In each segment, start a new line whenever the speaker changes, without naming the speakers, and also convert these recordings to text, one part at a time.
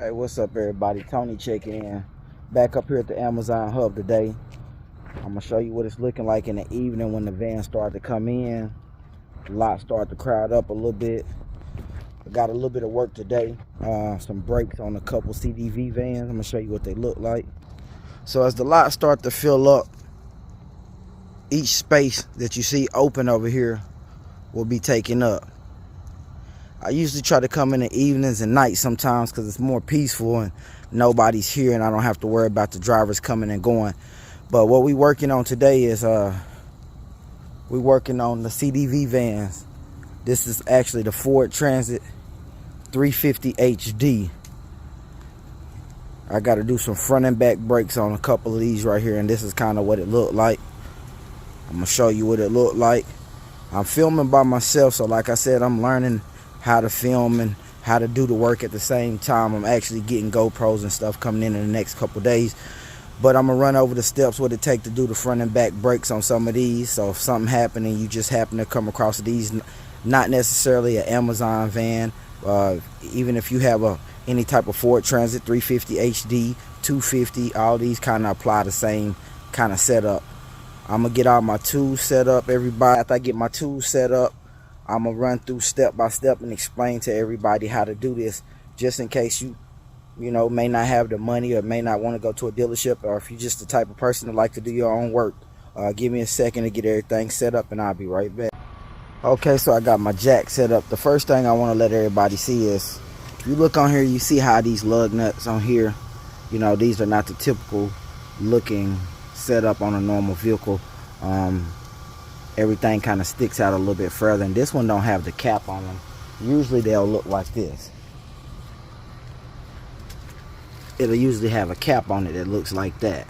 Hey, what's up everybody? Tony checking in. Back up here at the Amazon hub today. I'm gonna show you what it's looking like in the evening when the vans start to come in. The lot start to crowd up a little bit. I got a little bit of work today. Some brakes on a couple CDV vans. I'm gonna show you what they look like. So as the lot start to fill up, each space that you see open over here will be taken up. I usually try to come in the evenings and nights sometimes because it's more peaceful and nobody's here and I don't have to worry about the drivers coming and going. But what we working on today is we working on the CDV vans. This is actually the Ford Transit 350 HD. I got to do some front and back brakes on a couple of these right here, and this is kind of what it looked like. I'm gonna show you what it looked like. I'm filming by myself, so like I said, I'm learning how to film and how to do the work at the same time. I'm actually getting GoPros and stuff coming in the next couple days, but I'm gonna run over the steps what it take to do the front and back brakes on some of these. So if something happened and you just happen to come across these, not necessarily an Amazon van, even if you have any type of Ford Transit 350 HD, 250, all these kind of apply the same kind of setup. I'm gonna get all my tools set up, everybody. After I get my tools set up, I'm gonna run through step by step and explain to everybody how to do this, just in case you may not have the money or may not want to go to a dealership, or if you're just the type of person that like to do your own work. Give me a second to get everything set up and I'll be right back. Okay, so I got my jack set up. The first thing I want to let everybody see is, if you look on here, you see how these lug nuts on here, these are not the typical looking setup on a normal vehicle. Everything kind of sticks out a little bit further, and this one don't have the cap on them. Usually they'll look like this. It'll usually have a cap on it that looks like that,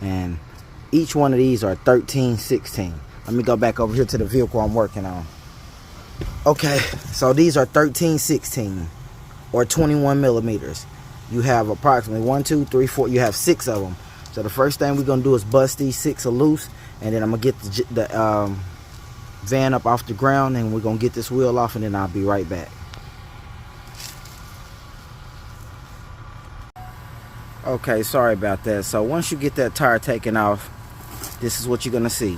and each one of these are 13/16. Let me go back over here to the vehicle I'm working on. Okay, so these are 13/16 or 21 millimeters. You have approximately 1, 2, 3, 4. You have 6 of them. So the first thing we're gonna do is bust these 6 loose, and then I'm gonna get the van up off the ground, and we're gonna get this wheel off, and then I'll be right back. Okay, sorry about that. So once you get that tire taken off, this is what you're gonna see.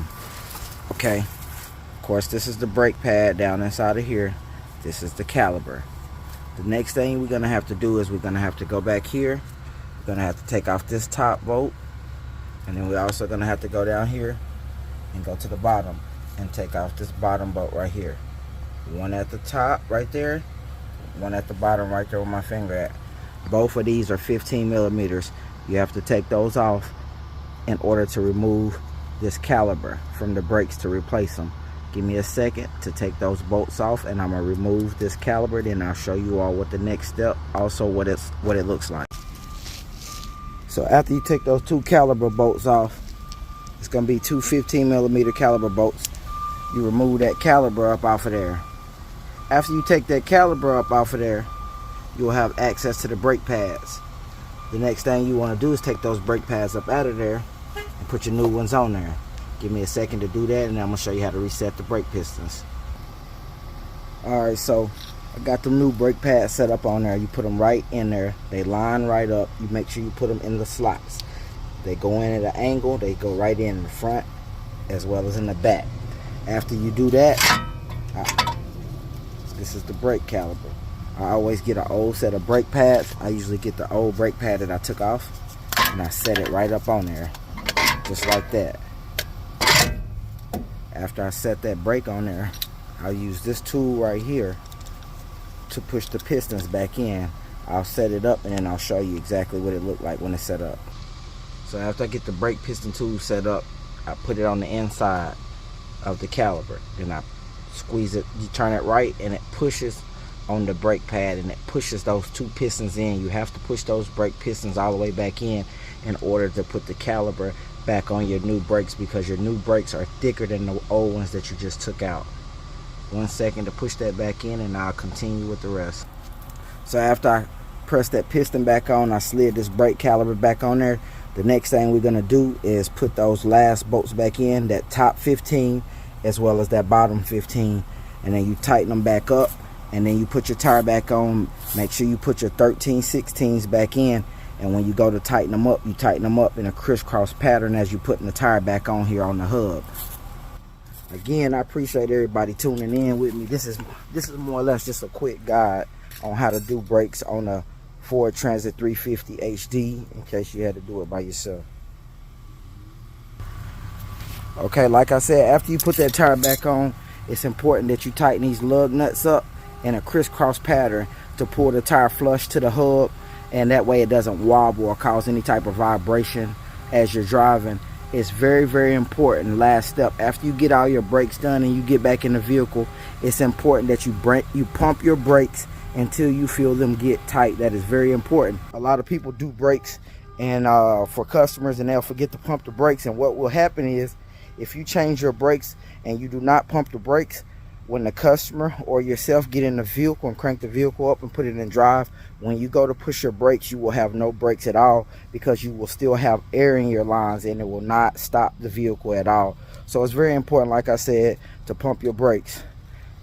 Okay, of course, this is the brake pad down inside of here. This is the caliper. The next thing we're gonna have to do is we're gonna have to go back here. We're gonna have to take off this top bolt, and then we're also gonna have to go down here and go to the bottom and take off this bottom bolt right here. One at the top right there, one at the bottom right there where my finger at. Both of these are 15 millimeters. You have to take those off in order to remove this caliper from the brakes to replace them. Give me a second to take those bolts off, and I'm gonna remove this caliper, then I'll show you all what the next step, also what it looks like. So after you take those 2 caliper bolts off, it's gonna be 2 15 millimeter caliper bolts. You remove that caliper up off of there. After you take that caliper up off of there, you'll have access to the brake pads. The next thing you want to do is take those brake pads up out of there and put your new ones on there. Give me a second to do that, and I'm gonna show you how to reset the brake pistons. Alright, so I got the new brake pads set up on there. You put them right in there. They line right up. You make sure you put them in the slots. They go in at an angle. They go right in the front as well as in the back. After you do that, this is the brake caliper. I always get an old set of brake pads. I usually get the old brake pad that I took off, and I set it right up on there, just like that. After I set that brake on there, I'll use this tool right here to push the pistons back in. I'll set it up, and then I'll show you exactly what it looked like when it's set up. So after I get the brake piston tool set up, I put it on the inside of the caliper. Then I squeeze it, you turn it right, and it pushes on the brake pad, and it pushes those 2 pistons in. You have to push those brake pistons all the way back in order to put the caliper back on your new brakes, because your new brakes are thicker than the old ones that you just took out. 1 second to push that back in, and I'll continue with the rest. So after I press that piston back on, I slid this brake caliper back on there. The next thing we're gonna do is put those last bolts back in, that top 15 as well as that bottom 15, and then you tighten them back up, and then you put your tire back on. Make sure you put your 13/16s back in, and when you go to tighten them up, you tighten them up in a crisscross pattern as you putting the tire back on here on the hub. Again, I appreciate everybody tuning in with me. This is more or less just a quick guide on how to do brakes on a Ford Transit 350 HD, in case you had to do it by yourself. Okay, like I said, after you put that tire back on, it's important that you tighten these lug nuts up in a crisscross pattern to pull the tire flush to the hub, and that way it doesn't wobble or cause any type of vibration as you're driving. It's very, very important. Last step, after you get all your brakes done and you get back in the vehicle, it's important that you pump your brakes until you feel them get tight. That is very important. A lot of people do brakes and for customers, and they'll forget to pump the brakes, and what will happen is, if you change your brakes and you do not pump the brakes, when the customer or yourself get in the vehicle and crank the vehicle up and put it in drive, when you go to push your brakes, you will have no brakes at all, because you will still have air in your lines and it will not stop the vehicle at all. So it's very important, like I said, to pump your brakes.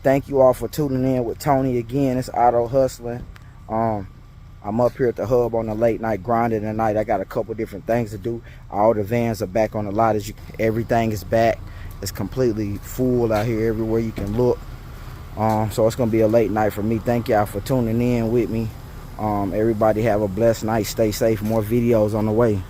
Thank you all for tuning in with Tony again. It's Auto Hustling. I'm up here at the hub on the late night grinding tonight. I got a couple different things to do. All the vans are back on the lot. Everything is back. It's completely full out here everywhere you can look. So it's gonna be a late night for me. Thank y'all for tuning in with me. Everybody have a blessed night. Stay safe. More videos on the way.